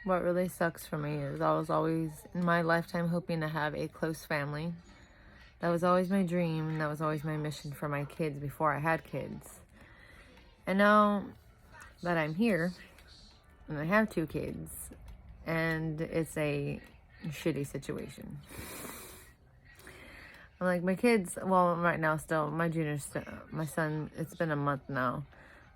what really sucks for me is I was always in my lifetime hoping to have a close family. That was always my dream, and that was always my mission for my kids before I had kids. And now that I'm here and I have 2 kids, and it's a shitty situation. I'm like, my kids, well, right now still, my son, it's been a month now.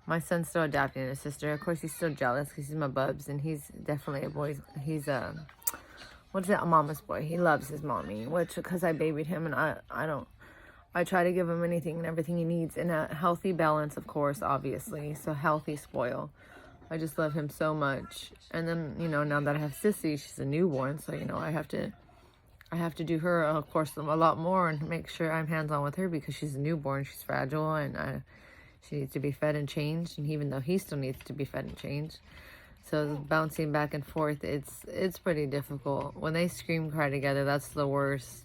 My son's still adapting to his sister. Of course, he's still jealous because he's my bubs, and he's definitely a boy. He's a, a mama's boy. He loves his mommy, which, because I babied him, and I try to give him anything and everything he needs in a healthy balance, of course, obviously. So healthy spoil. I just love him so much. And then, now that I have Sissy, she's a newborn, so, I have to do her, of course, a lot more and make sure I'm hands-on with her because she's a newborn. She's fragile, and she needs to be fed and changed. And even though he still needs to be fed and changed. So bouncing back and forth, it's pretty difficult. When they scream cry together, that's the worst.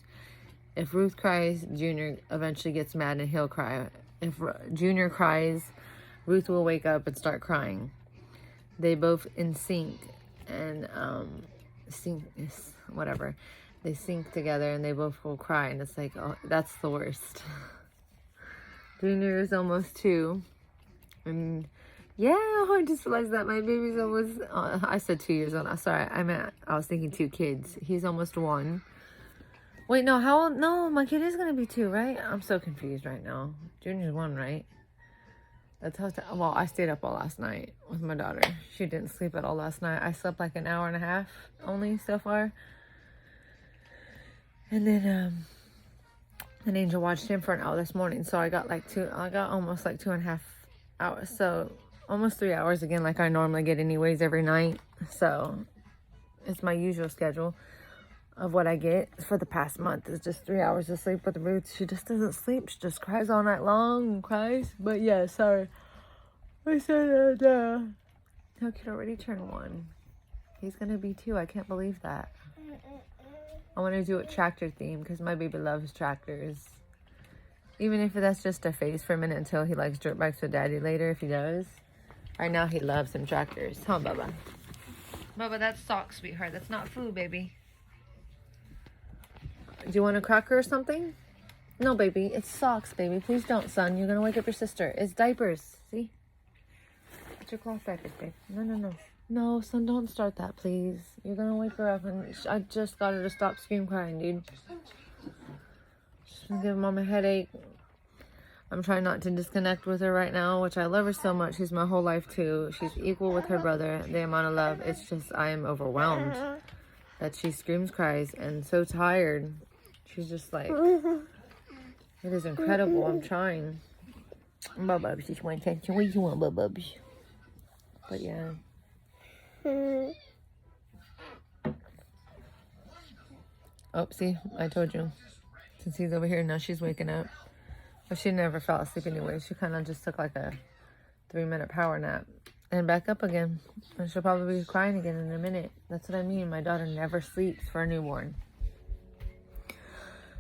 If Ruth cries, Junior eventually gets mad and he'll cry. If Junior cries, Ruth will wake up and start crying. They both in sync and whatever. They sync together and they both will cry, and it's like, oh, that's the worst. Junior is almost 2, and yeah, I just realized that my baby's almost. I said 2 years old. Sorry, I was thinking 2 kids. He's almost 1. Wait, no, how old? No, my kid is gonna be 2, right? I'm so confused right now. Junior's 1, right? That's how. Well, I stayed up all last night with my daughter. She didn't sleep at all last night. I slept like an hour and a half only so far. And then Angel watched him for an hour this morning. So I got almost like 2.5 hours. So almost 3 hours again, like I normally get anyways every night. So it's my usual schedule of what I get for the past month is just 3 hours of sleep with Ruth. She just doesn't sleep. She just cries all night long and cries. But yeah, sorry. I said that how kid already turned 1. He's gonna be 2. I can't believe that. I want to do a tractor theme because my baby loves tractors. Even if that's just a phase for a minute until he likes dirt bikes with daddy later, if he does. Right now he loves some tractors. Huh, Bubba? Bubba, that's socks, sweetheart. That's not food, baby. Do you want a cracker or something? No, baby. It's socks, baby. Please don't, son. You're going to wake up your sister. It's diapers. See? It's your cloth diapers, babe. No. No, son, don't start that, please. You're gonna wake her up, and I just got her to stop scream crying, dude. She's giving mom a headache. I'm trying not to disconnect with her right now, which I love her so much. She's my whole life, too. She's equal with her brother, the amount of love. It's just, I am overwhelmed that she screams, cries, and so tired. She's just like, it is incredible. I'm trying. Bubba, just want attention. What do you want, Bubba? But yeah. Oh, see, I told you. Since he's over here, now she's waking up. But she never fell asleep anyway. She kind of just took like a 3-minute power nap. And back up again. And she'll probably be crying again in a minute. That's what I mean. My daughter never sleeps for a newborn.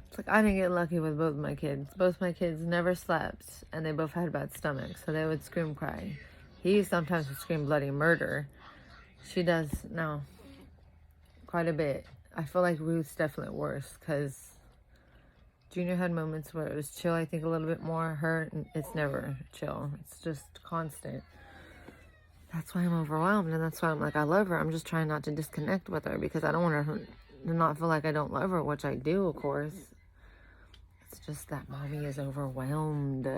It's like I didn't get lucky with both my kids. Both my kids never slept. And they both had bad stomachs. So they would scream, cry. He sometimes would scream bloody murder. She does now quite a bit. I feel like Ruth's definitely worse because Junior had moments where it was chill, I think a little bit more. Her, it's never chill. It's just constant. That's why I'm overwhelmed, and that's why I'm like, I love her. I'm just trying not to disconnect with her because I don't want her to not feel like I don't love her, which I do, of course. It's just that mommy is overwhelmed.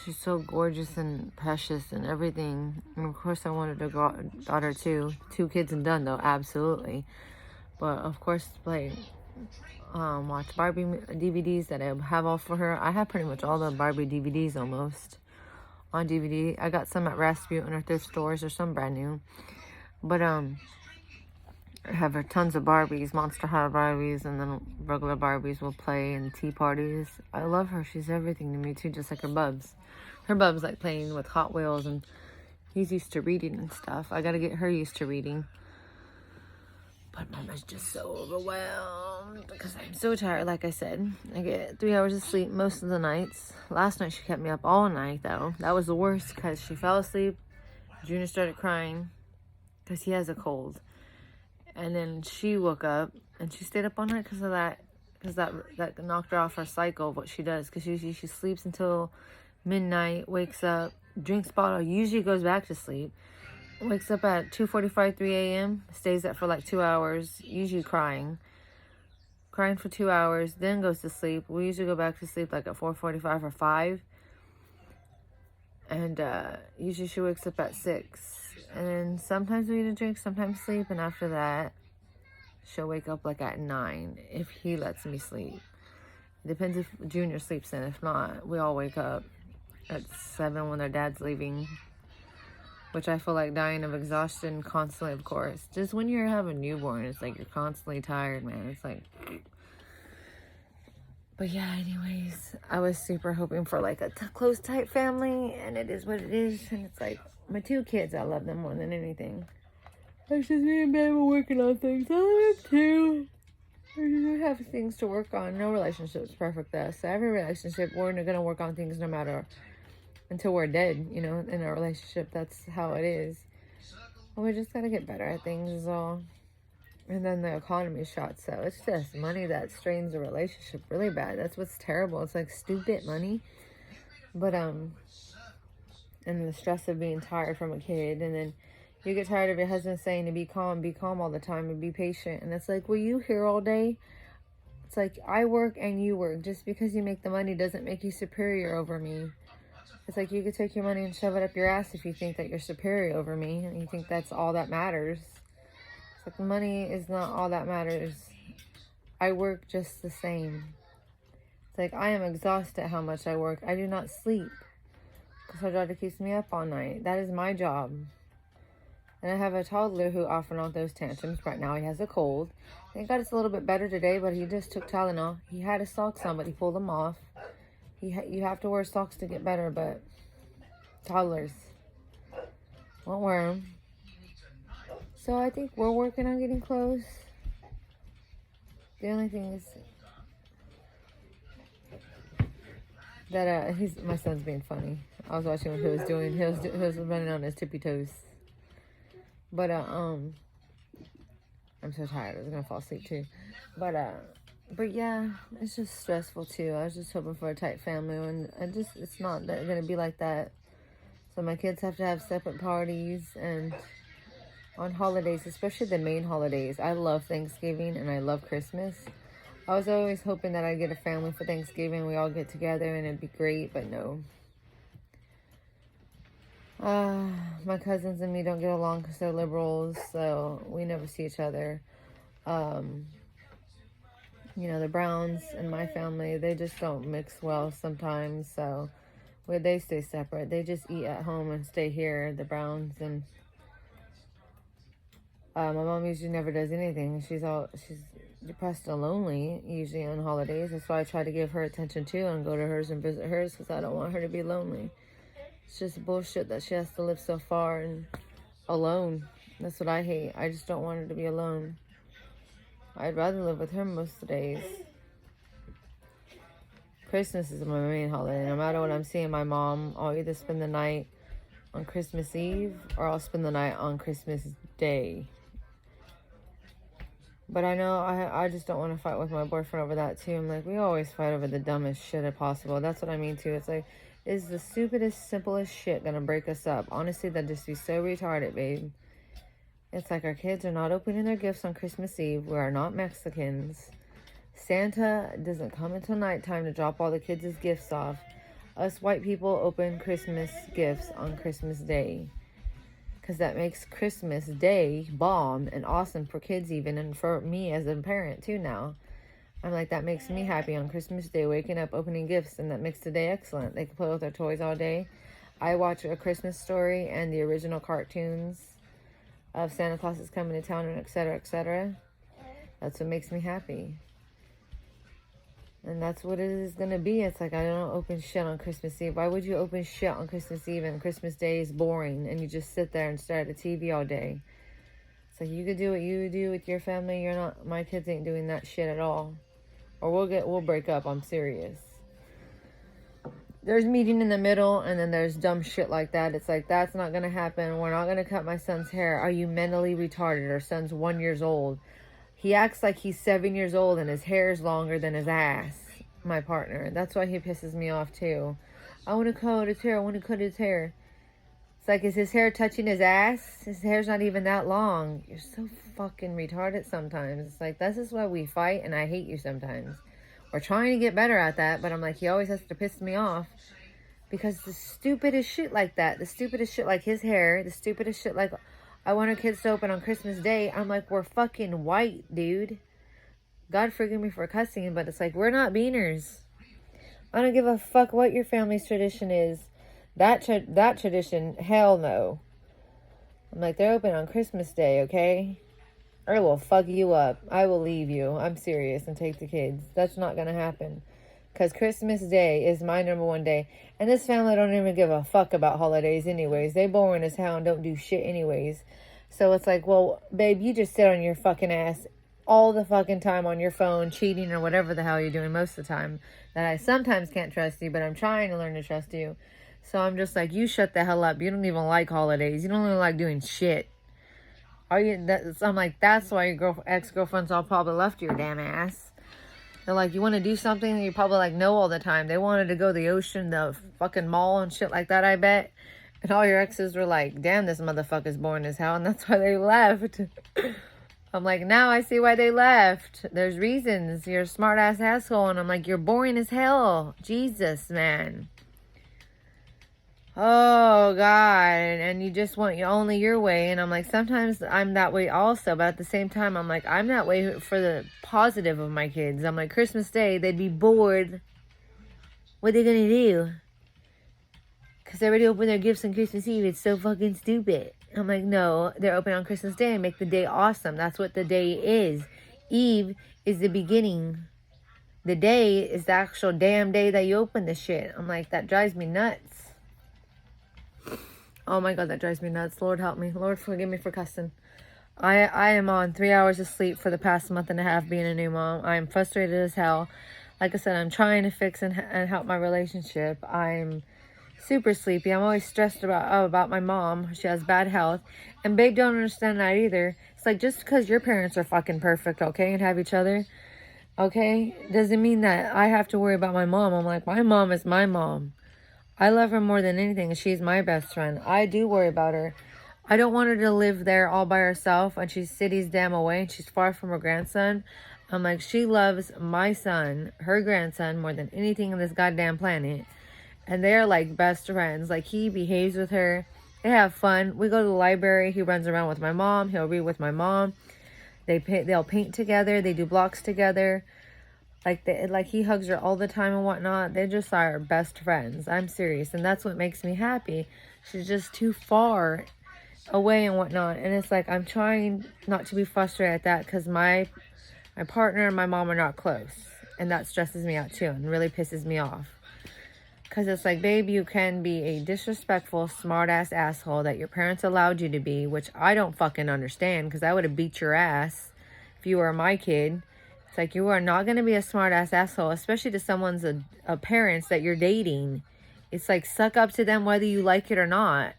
She's so gorgeous and precious and everything. And of course I wanted a daughter too. 2 kids and done though, absolutely. But of course, like, watch Barbie DVDs that I have all for her. I have pretty much all the Barbie DVDs almost on DVD. I got some at Rasputin or thrift stores or some brand new. But I have her tons of Barbies, Monster High Barbies, and then regular Barbies will play in tea parties. I love her. She's everything to me too, just like her bubs. Her bubs like playing with Hot Wheels, and he's used to reading and stuff. I gotta get her used to reading. But Mama's just so overwhelmed because I'm so tired. Like I said, I get 3 hours of sleep most of the nights. Last night she kept me up all night though. That was the worst because she fell asleep. Junior started crying. because he has a cold. And then she woke up and she stayed up all night because of that. Because that knocked her off her cycle of what she does. Because usually she sleeps until midnight, wakes up, drinks bottle, usually goes back to sleep. Wakes up at 2:45, 3 a.m., stays up for like 2 hours, usually crying for 2 hours, then goes to sleep. We usually go back to sleep like at 4:45 or 5. And usually she wakes up at 6. And then sometimes we eat a drink, sometimes sleep, and after that, she'll wake up like at 9 if he lets me sleep. It depends if Junior sleeps in. If not, we all wake up at 7 when their dad's leaving. Which I feel like dying of exhaustion constantly, of course. Just when you have a newborn, it's like you're constantly tired, man. It's like... But yeah, anyways, I was super hoping for like a close, tight family, and it is what it is. And it's like, my 2 kids, I love them more than anything. It's just me and Babe are working on things. I only have 2. We have things to work on. No relationship is perfect though. So every relationship, we're gonna work on things no matter... until we're dead, you know, in a relationship. That's how it is. And we just gotta get better at things is all. And then the economy shot, so it's just money that strains the relationship really bad. That's what's terrible. It's like stupid money. But and the stress of being tired from a kid, and then you get tired of your husband saying to be calm all the time, and be patient. And it's like, were you here all day? It's like, I work and you work. Just because you make the money doesn't make you superior over me. It's like, you could take your money and shove it up your ass if you think that you're superior over me and you think that's all that matters. It's like, money is not all that matters. I work just the same. It's like, I am exhausted how much I work. I do not sleep because my daughter keeps me up all night. That is my job. And I have a toddler who often on those tantrums. Right now he has a cold. Thank God it's a little bit better today, but he just took Tylenol. He had his socks on, but he pulled them off. You have to wear socks to get better, but toddlers won't wear them. So I think we're working on getting close. The only thing is that my son's being funny. I was watching what he was doing. He was running on his tippy toes. But I'm so tired. I was gonna fall asleep too. But yeah, it's just stressful too. I was just hoping for a tight family, and it's not gonna be like that. So my kids have to have separate parties, and on holidays, especially the main holidays. I love Thanksgiving and I love Christmas. I was always hoping that I'd get a family for Thanksgiving. We all get together and it'd be great, but no. My cousins and me don't get along because they're liberals, so we never see each other. You know, the Browns and my family, they just don't mix well sometimes, so they stay separate. They just eat at home and stay here, the Browns, and my mom usually never does anything. She's depressed and lonely, usually on holidays. That's why I try to give her attention too and go to hers and visit hers, because I don't want her to be lonely. It's just bullshit that she has to live so far and alone. That's what I hate. I just don't want her to be alone. I'd rather live with her most of the days. Christmas is my main holiday. No matter what I'm seeing my mom, I'll either spend the night on Christmas Eve or I'll spend the night on Christmas Day. But I know I just don't want to fight with my boyfriend over that too. I'm like, we always fight over the dumbest shit possible. That's what I mean too. It's like, is the stupidest, simplest shit gonna break us up? Honestly, that'd just be so retarded, babe. It's like our kids are not opening their gifts on Christmas Eve. We are not Mexicans. Santa doesn't come until nighttime to drop all the kids' gifts off. Us white people open Christmas gifts on Christmas Day. Because that makes Christmas Day bomb and awesome for kids even. And for me as a parent too now. I'm like, that makes me happy on Christmas Day, waking up, opening gifts. And that makes the day excellent. They can play with their toys all day. I watch A Christmas Story and the original cartoons of Santa Claus is coming to town and etc., etc. That's what makes me happy. And that's what it is going to be. It's like, I don't open shit on Christmas Eve. Why would you open shit on Christmas Eve and Christmas Day is boring and you just sit there and stare at the TV all day? It's like, you could do what you do with your family. You're not, my kids ain't doing that shit at all. Or we'll break up. I'm serious. there's meeting in the middle, and then there's dumb shit like that. It's like, that's not gonna happen. We're not gonna cut my son's hair. Are you mentally retarded? Our son's 1 year old. He acts like he's 7 years old and his hair is longer than his ass. My partner. That's why he pisses me off too. I want to cut his hair. I want to cut his hair. It's like, is his hair touching his ass? His hair's not even that long. You're so fucking retarded sometimes. It's like, this is why we fight, and I hate you sometimes. We're trying to get better at that, but I'm like, he always has to piss me off. Because the stupidest shit like that, the stupidest shit like his hair, the stupidest shit like, I want our kids to open on Christmas Day. I'm like, we're fucking white, dude. God forgive me for cussing, but it's like, we're not beaners. I don't give a fuck what your family's tradition is. That tradition, hell no. I'm like, they're open on Christmas Day, okay? Or will fuck you up. I will leave you. I'm serious, and take the kids. That's not gonna happen. Because Christmas Day is my #1 day. And this family don't even give a fuck about holidays anyways. They boring as hell and don't do shit anyways. So it's like, well, babe, you just sit on your fucking ass all the fucking time on your phone, cheating or whatever the hell you're doing most of the time. That I sometimes can't trust you, but I'm trying to learn to trust you. So I'm just like, you shut the hell up. You don't even like holidays. You don't even like doing shit. I'm like, that's why your ex-girlfriends all probably left your damn ass. They're like, you want to do something that you probably like no all the time. They wanted to go to the ocean, the fucking mall and shit like that, I bet. And all your exes were like, damn, this motherfucker's boring as hell. And that's why they left. I'm like, now I see why they left. There's reasons. You're a smart ass asshole. And I'm like, you're boring as hell. Jesus, man. Oh, God. And you just want only your way. And I'm like, sometimes I'm that way also. But at the same time, I'm like, I'm that way for the positive of my kids. I'm like, Christmas Day, they'd be bored. What are they going to do? Because they already opened their gifts on Christmas Eve. It's so fucking stupid. I'm like, no, they're open on Christmas Day and make the day awesome. That's what the day is. Eve is the beginning. The day is the actual damn day that you open the shit. I'm like, that drives me nuts. Oh my God, that drives me nuts. Lord help me. Lord forgive me for cussing. I am on 3 hours of sleep for the past month and a half being a new mom. I am frustrated as hell. Like I said, I'm trying to fix and help my relationship. I'm super sleepy. I'm always stressed about my mom. She has bad health. And babe don't understand that either. It's like, just because your parents are fucking perfect, okay, and have each other, okay, doesn't mean that I have to worry about my mom. I'm like, my mom is my mom. I love her more than anything, and she's my best friend. I do worry about her. I don't want her to live there all by herself, and she's cities damn away, and she's far from her grandson. I'm like, she loves my son, her grandson, more than anything on this goddamn planet. And they're like best friends. Like, he behaves with her. They have fun. We go to the library. He runs around with my mom. He'll read with my mom. They'll paint together. They do blocks together. Like he hugs her all the time and whatnot. They just are best friends. I'm serious. And that's what makes me happy. She's just too far away and whatnot. And it's like, I'm trying not to be frustrated at that, because my partner and my mom are not close. And that stresses me out too and really pisses me off. Because it's like, babe, you can be a disrespectful, smart-ass asshole that your parents allowed you to be, which I don't fucking understand, because I would have beat your ass if you were my kid. It's like, you are not going to be a smart-ass asshole, especially to someone's a parents that you're dating. It's like, suck up to them whether you like it or not.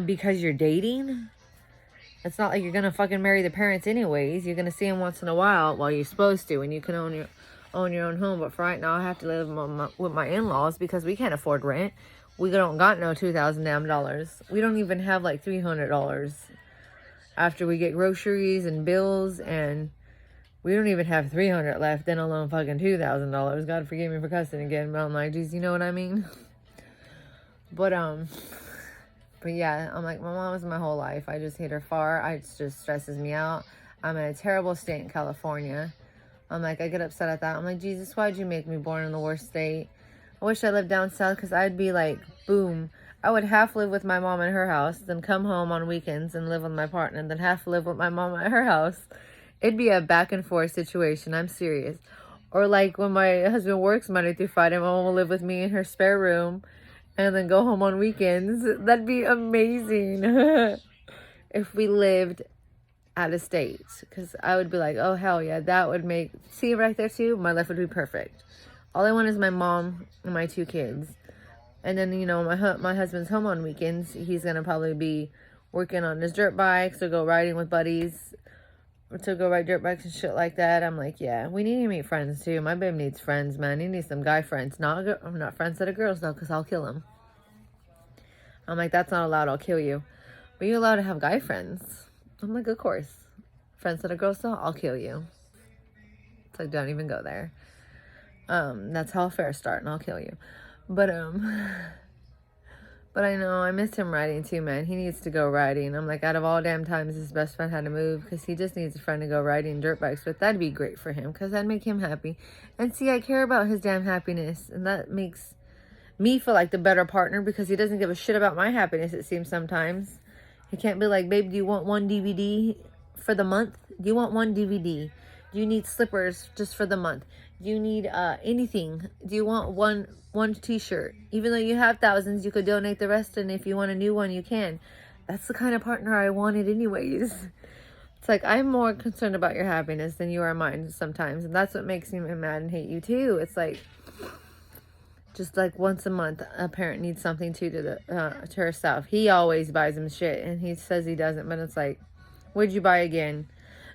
Because you're dating? It's not like you're going to fucking marry the parents anyways. You're going to see them once in a while you're supposed to, and you can own your own home. But for right now, I have to live with my in-laws because we can't afford rent. We don't got no $2,000. We don't even have like $300 after we get groceries and bills, and we don't even have $300 left, then alone fucking $2,000. God forgive me for cussing again, but I'm like, geez, you know what I mean? But yeah, I'm like, my mom was my whole life. I just hate her far. It just stresses me out. I'm in a terrible state in California. I'm like, I get upset at that. I'm like, Jesus, why'd you make me born in the worst state? I wish I lived down south, because I'd be like, boom. I would half live with my mom in her house, then come home on weekends and live with my partner, and then half live with my mom at her house. It'd be a back and forth situation. I'm serious. Or like when my husband works Monday through Friday, my mom will live with me in her spare room and then go home on weekends. That'd be amazing. If we lived out of state. Because I would be like, oh, hell yeah, that would make... See right there too? My life would be perfect. All I want is my mom and my 2 kids. And then, you know, my husband's home on weekends. He's going to probably be working on his dirt bikes or go riding with buddies to go ride dirt bikes and shit like that. I'm like, yeah, we need to meet friends too. My babe needs friends, man. He needs some guy friends. Not friends that are girls, though, because I'll kill him. I'm like, that's not allowed. I'll kill you. But you're allowed to have guy friends. I'm like, of course. Friends that are girls, though, I'll kill you. It's like, don't even go there. That's how affairs start, and I'll kill you. But I know I missed him riding too, man. He needs to go riding. I'm like, out of all damn times, his best friend had to move because he just needs a friend to go riding dirt bikes. But that'd be great for him because that'd make him happy. And see, I care about his damn happiness, and that makes me feel like the better partner because he doesn't give a shit about my happiness, it seems sometimes. He can't be like, babe, do you want 1 DVD for the month? Do you want 1 DVD? Do you need slippers just for the month? Do you need anything? Do you want one t-shirt? Even though you have thousands, you could donate the rest, and if you want a new one, you can. That's the kind of partner I wanted anyways. It's like, I'm more concerned about your happiness than you are mine sometimes, and that's what makes me mad and hate you too. It's like, just like once a month, a parent needs something to herself. He always buys him shit, and he says he doesn't, but it's like, what'd you buy again?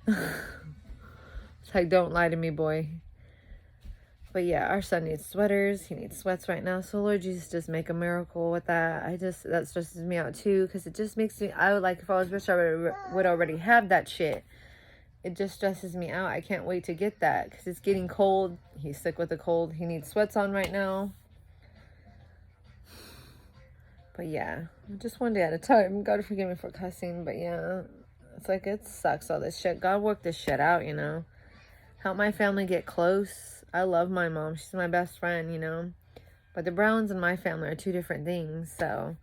It's like, don't lie to me, boy. But yeah, our son needs sweaters. He needs sweats right now. So Lord Jesus, just make a miracle with that. That stresses me out too, because it just makes me, I would like, if I was rich, I would already have that shit. It just stresses me out. I can't wait to get that, because it's getting cold. He's sick with a cold. He needs sweats on right now. But yeah, just one day at a time. God forgive me for cussing, but yeah, it's like, it sucks, all this shit. God worked this shit out, you know. Help my family get close. I love my mom. She's my best friend, you know. But the Browns and my family are 2 different things, so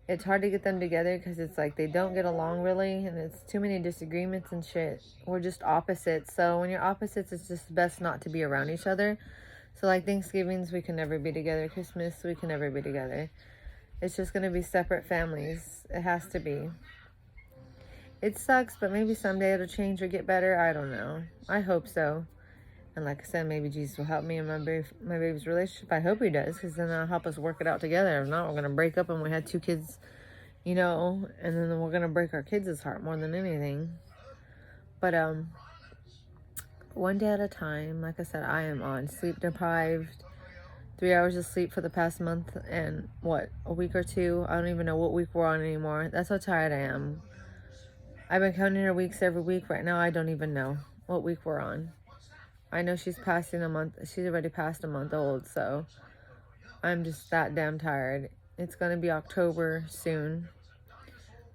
it's hard to get them together because it's like they don't get along really, and it's too many disagreements and shit. We're just opposites, so when you're opposites, it's just best not to be around each other. So like Thanksgivings, we can never be together. Christmas, we can never be together. It's just going to be separate families. It has to be. It sucks, but maybe someday it'll change or get better. I don't know. I hope so. And like I said, maybe Jesus will help me in my baby's relationship. I hope he does, because then that'll help us work it out together. If not, we're going to break up, and we had 2 kids, you know, and then we're going to break our kids' heart more than anything. But one day at a time. Like I said, I am on sleep deprived. 3 hours of sleep for the past month and a week or 2. I don't even know what week we're on anymore. That's how tired I am. I've been counting her weeks every week. Right now, I don't even know what week we're on. I know she's passing a month. She's already passed a month old, so I'm just that damn tired. It's going to be October soon.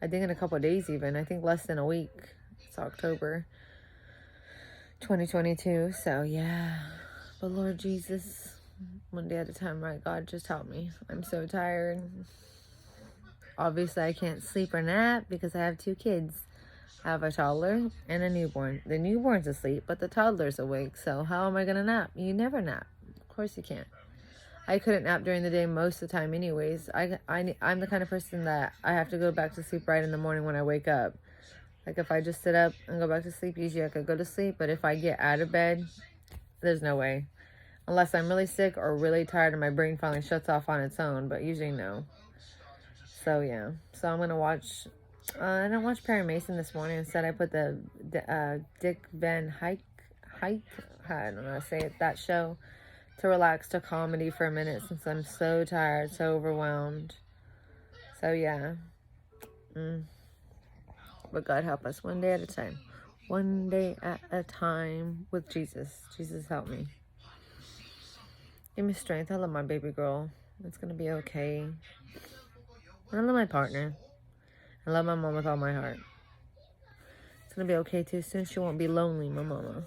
I think in a couple of days even. I think less than a week. It's October 2022. So, yeah. But Lord Jesus, one day at a time, right? God, just help me. I'm so tired. Obviously, I can't sleep or nap because I have 2 kids. I have a toddler and a newborn. The newborn's asleep, but the toddler's awake. So how am I going to nap? You never nap. Of course you can't. I couldn't nap during the day most of the time anyways. I'm the kind of person that I have to go back to sleep right in the morning when I wake up. Like if I just sit up and go back to sleep, usually I could go to sleep. But if I get out of bed, there's no way. Unless I'm really sick or really tired and my brain finally shuts off on its own. But usually no. So yeah. So I'm going to watch... I didn't watch Perry Mason this morning. Instead, I put the Dick Van Dyke, I don't know how to say it, that show, to relax to comedy for a minute since I'm so tired, so overwhelmed. So, yeah. But God help us one day at a time. One day at a time with Jesus. Jesus, help me. Give me strength. I love my baby girl. It's going to be okay. I love my partner. I love my mom with all my heart. It's going to be okay too. Soon she won't be lonely, my mama.